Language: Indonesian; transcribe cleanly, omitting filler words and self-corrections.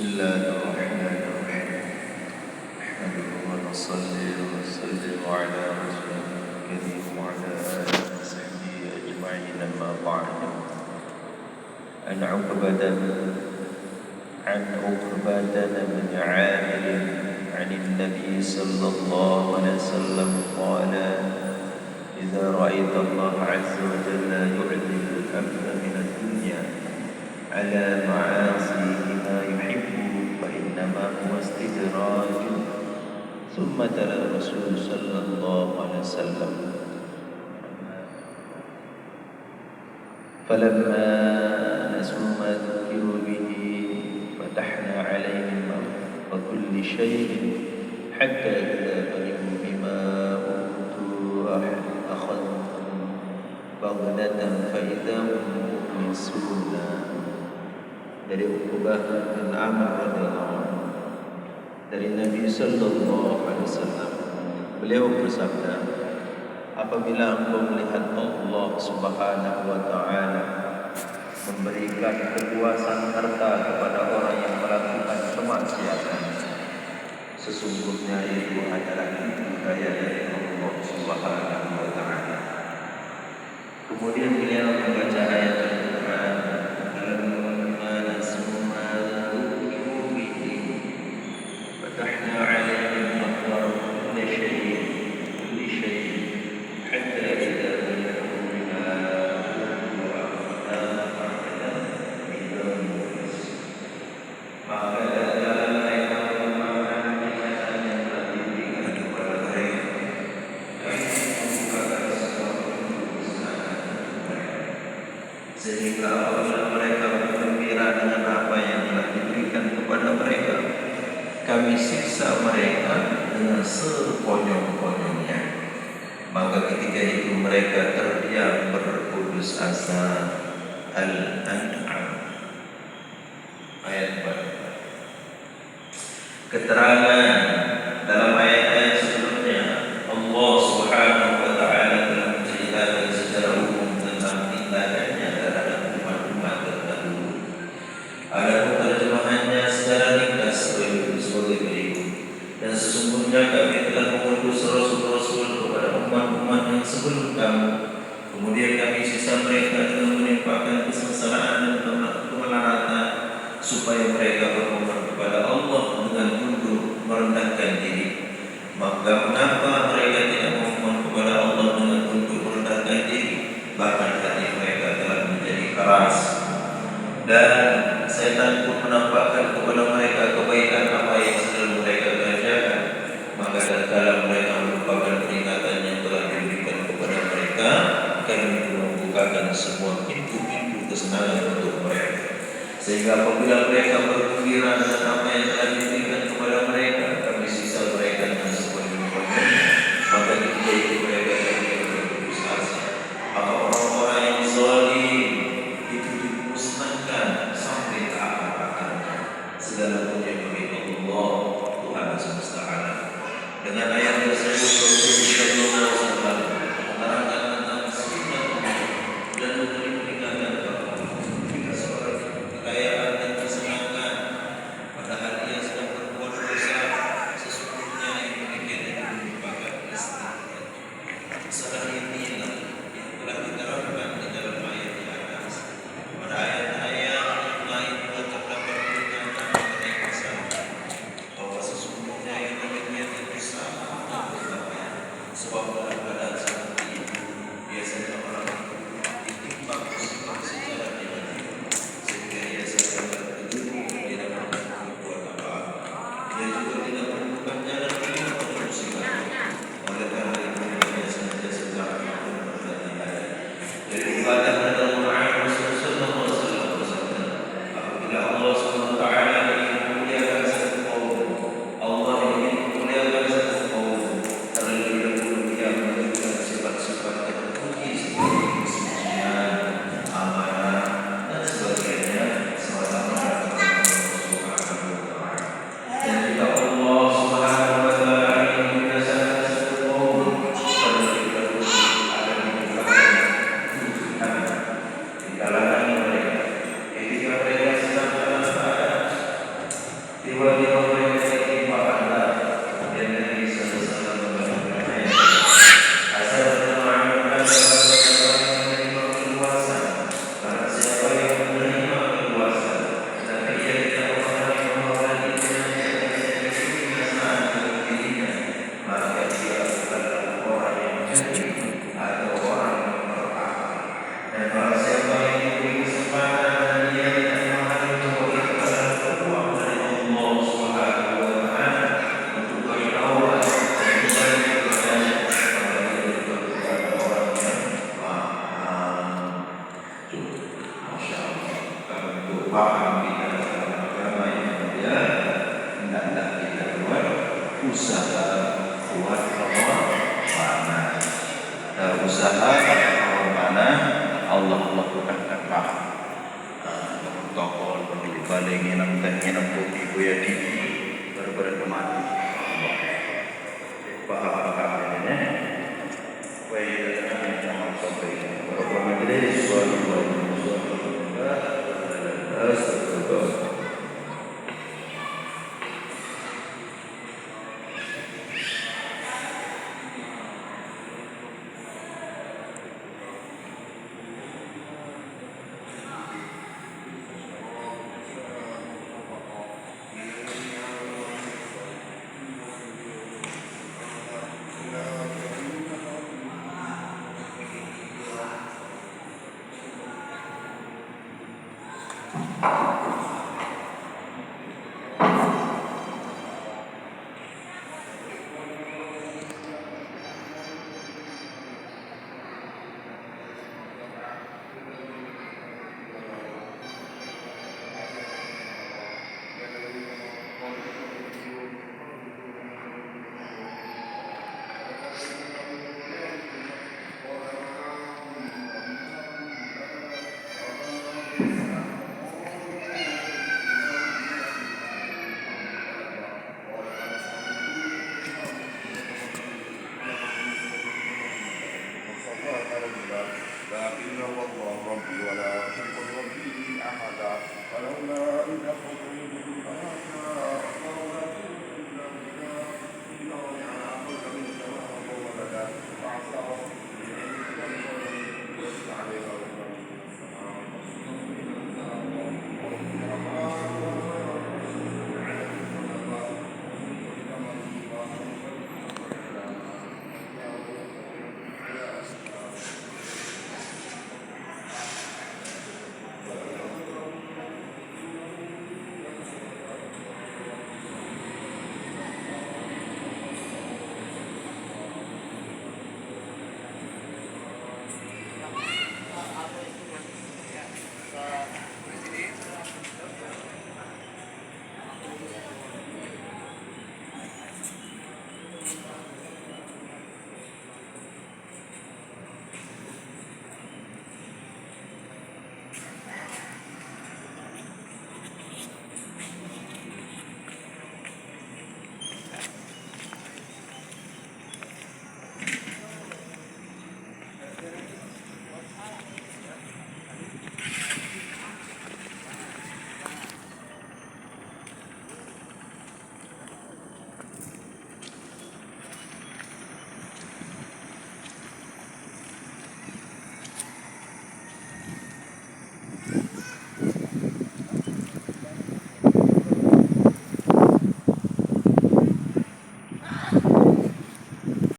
الله الرحمن الرحيم نحمده ونصلي ونسلم على رسوله الكريم وعلى آله وصحبه أجمعين أما بعد عن عقبة بن عامر عن النبي صلى الله عليه وسلم قال إذا رأيت الله عز وجل يعذب العبد من الدنيا على معاصيه ما يحب فإنما هو استدراج. ثم تلا الرسول صلى الله عليه وسلم فلما نسوا ما ذكروا به فتحنا عليهم وكل شيء حتى إذا بلغوا بما أوتوا أخذهم بغتة فإذا هم مبلسون. Dari Uqbah bin Amr radhiyallahu anhu dari Nabi sallallahu alaihi wasallam, beliau bersabda, apabila engkau melihat Allah Subhanahu wa taala memberikan kepuasan harta kepada orang yang melakukan kemaksiatan, sesungguhnya itu adalah hidayah dari Allah Subhanahu wa taala. Kemudian beliau membaca ayat Al-Qur'an, sehingga apabila mereka bergembira dengan apa yang telah diberikan kepada mereka, kami siksa mereka dengan sekonyong-konyongnya. Maka ketika itu mereka terdiam berputus asa. Al-An'am ayat 4. Keterangan dalam ayat-ayat sebelumnya, Allah Subhanahu wa taala telah menceritakan secara umum tentang tindakannya terhadap umat-umat terdahulu. Adapun terjemahannya secara ringkas sebagai berikut. Dan sesungguhnya kami telah mengutus rasul-rasul kepada umat-umat yang sebelum kamu. Kemudian kami siksa mereka dengan menimpakan kesengsaraan dan kemelaratan, supaya mereka bermohon kepada Allah dengan tunduk merendahkan diri. Maka mengapa mereka tidak memohon kepada Allah dengan tunduk merendahkan diri? Bahkan hati mereka telah menjadi keras. Dan setan pun menampakkan kepada mereka kebaikan apa yang selalu mereka kerjakan. Maka tatkala mereka melupakan peringatan yang telah diberikan kepada mereka, kami membukakan semua pintu-pintu kesenangan untuk mereka. Sehingga apabila mereka bergembira dengan apa yang telah diberikan kepada mereka, kami siksa mereka dengan sekonyong-konyongnya. Maka ketika itu mereka berputus asa. Maka orang-orang yang zalim itu dimusnahkan sampai ke akar-akarnya. Segala puji bagi Allah Tuhan semesta alam. Dengan ayat tersebut Rasulullah sallallahu alaihi wasallam menerangkan tentang sunnah dan memberi peringatan bahwa jika seorang kekayaan dan kesenangan padahal ia sedang berbuat dosa, sesungguhnya yang demikian itu merupakan istighfar. Masalah ini yang telah diterangkan di dalam ayat di atas. Pada ayat-ayat yang lain juga terdapat peringatan mengenai kesalahan, bahwa sesungguhnya yang demikian itu sama dengan apa yang paham kita dalam agama yang mulia, hendaklah kita buat usaha buat mana usaha mana Allah bukan paham tokol balik nginam dan nginam putih buaya di berbeda kemati paham ini baik jangan sampai beberapa majelis suatu